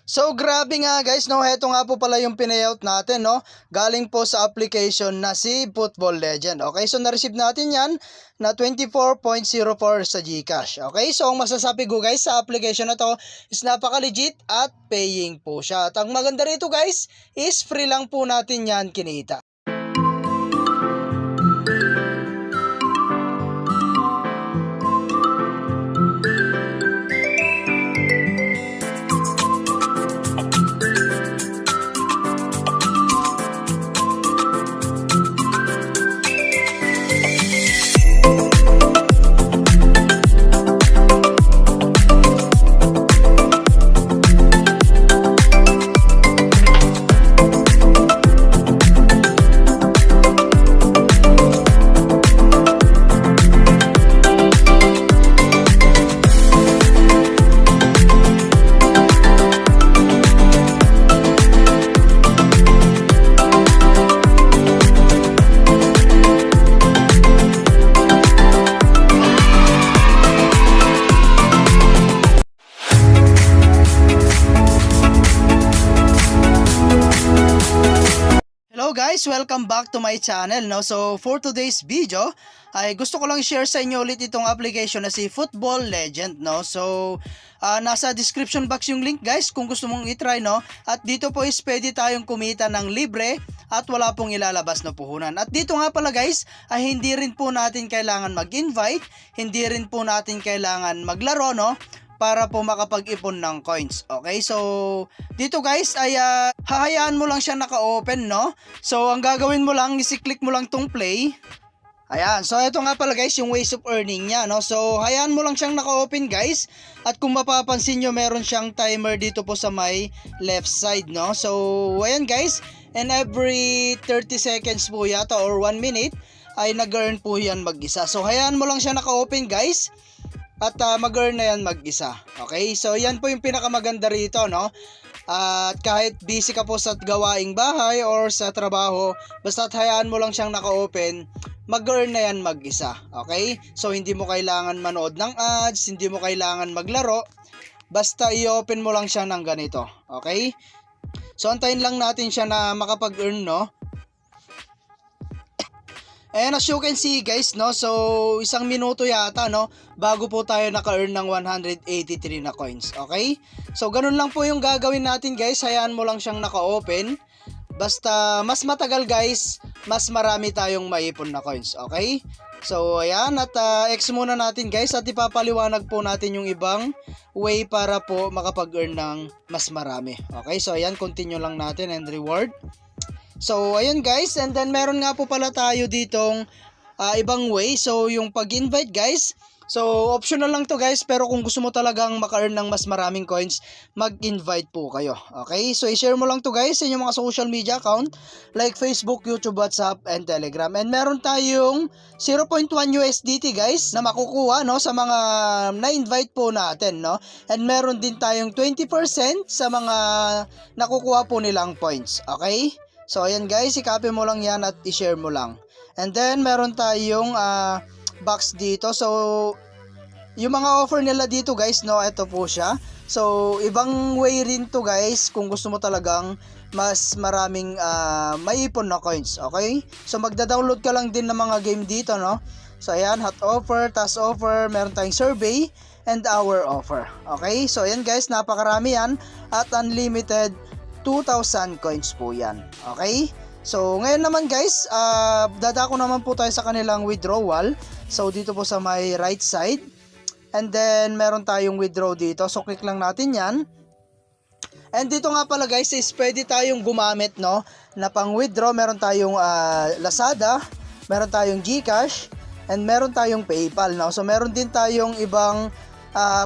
So grabe nga guys, no, heto nga po pala yung pinayout natin, no, galing po sa application na si Football Legend. Okay, so na-receive natin yan na 24.04 sa GCash. Okay, so ang masasabi ko guys sa application na to is napaka-legit at paying po siya. At ang maganda rito guys is free lang po natin yan kinita. Hello guys, welcome back to my channel, no. So for today's video ay gusto ko lang share sa inyo ulit itong application na si Football Legend, no. So nasa description box yung link guys kung gusto mong i-try, no. At dito po is pwede tayong kumita ng libre at wala pong ilalabas na puhunan. At dito nga pala guys ay hindi rin po natin kailangan mag-invite, hindi rin po natin kailangan maglaro, no, para po makapag-ipon ng coins. Okay, so dito guys ay hahayaan mo lang siya naka-open, no. So ang gagawin mo lang is i-click mo lang tong play. Ayan, so ito nga pala guys yung ways of earning niya, no. So hayaan mo lang siyang naka-open guys. At kung mapapansin nyo, meron siyang timer dito po sa may left side, no. So ayan guys, and every 30 seconds po yata or 1 minute ay nag-earn po yan mag-isa. So hayaan mo lang siya naka-open guys. At mag-earn na yan mag-isa. Okay, so yan po yung pinakamaganda rito, no. At kahit busy ka po sa gawaing bahay or sa trabaho, basta hayaan mo lang siyang naka-open, mag-earn na yan mag-isa. Okay, so hindi mo kailangan manood ng ads, hindi mo kailangan maglaro, basta i-open mo lang siya ng ganito. Okay, so antayin lang natin siya na makapag-earn, no. And as you can see guys, no, so 1 minuto yata, no, bago po tayo naka-earn ng 183 na coins. Okay, so ganun lang po yung gagawin natin guys. Hayaan mo lang siyang naka-open. Basta mas matagal guys, mas marami tayong maipon na coins. Okay, so ayan, at X muna natin guys at ipapaliwanag po natin yung ibang way para po makapag-earn ng mas marami. Okay, so ayan, continue lang natin and reward. So ayun guys, and then meron nga po pala tayo ditong ibang way. So yung pag-invite guys, so optional lang to guys, pero kung gusto mo talagang maka-earn ng mas maraming coins, mag-invite po kayo. Okay, so i-share mo lang to guys sa inyong mga social media account like Facebook, YouTube, WhatsApp, and Telegram. And meron tayong 0.1 USDT guys na makukuha, no, sa mga na-invite po natin, no. And meron din tayong 20% sa mga nakukuha po nilang points. Okay, so ayan guys, i-copy mo lang yan at i-share mo lang. And then meron tayong box dito. So yung mga offer nila dito guys, no, ito po siya. So ibang way rin to guys kung gusto mo talagang mas maraming maipon na coins. Okay, so magda-download ka lang din ng mga game dito, no. So ayan, hot offer, task offer, meron tayong survey, and hour offer. Okay, so ayan guys, napakarami yan at unlimited 2,000 coins po yan. Okay, so ngayon naman guys, dadako naman po tayo sa kanilang withdrawal. So dito po sa may right side, and then meron tayong withdraw dito. So click lang natin yan. And dito nga pala guys is pwede tayong gumamit, no, na pang withdraw. Meron tayong Lazada, meron tayong GCash, and meron tayong PayPal, no. So meron din tayong ibang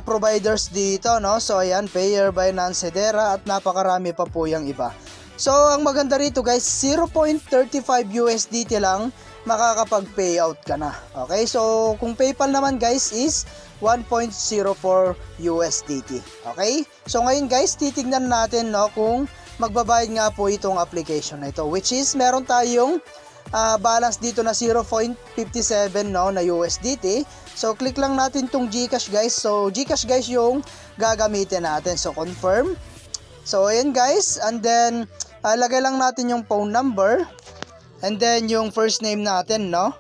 providers dito, no. So ayan, Payer, Binance, Hedera, at napakarami pa po yung iba. So ang maganda rito guys, 0.35 USDT lang makakapag-payout ka na. Okay, so kung PayPal naman guys is 1.04 USDT. Okay, so ngayon guys, titignan natin, no, kung magbabayad nga po itong application na ito, which is meron tayong balance dito na 0.57, no, na USDT. So click lang natin tong GCash guys. So GCash guys yung gagamitin natin. So confirm. So ayan guys, and then lagay lang natin yung phone number, and then yung first name natin, no?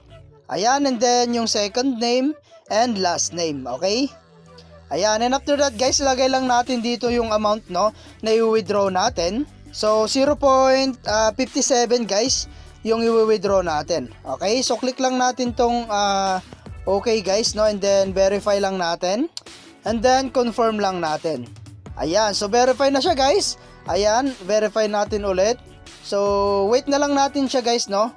Ayan, and then yung second name and last name, okay? Ayan, and after that guys, lagay lang natin dito yung amount, no, na i-withdraw natin. So 0.57 guys yung i-withdraw natin. Okay, so click lang natin tong okay guys, no, and then verify lang natin, and then confirm lang natin. Ayan, so verify na siya guys. Ayan, verify natin ulit. So wait na lang natin siya guys, no.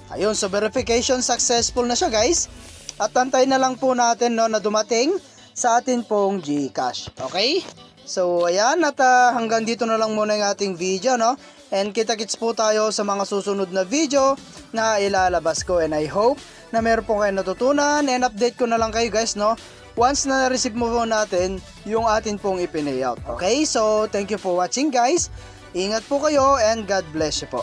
Ayun, so verification successful na siya guys. At antay na lang po natin, no, na dumating sa atin pong GCash. Okay? So ayan, at hanggang dito na lang muna yung ating video, no. And kita-kits po tayo sa mga susunod na video na ilalabas ko, and I hope na meron po kayo natutunan, and update ko na lang kayo guys, no, once na na-receive mo po natin yung atin pong ipinayout. Okay? So thank you for watching guys. Ingat po kayo and God bless you po.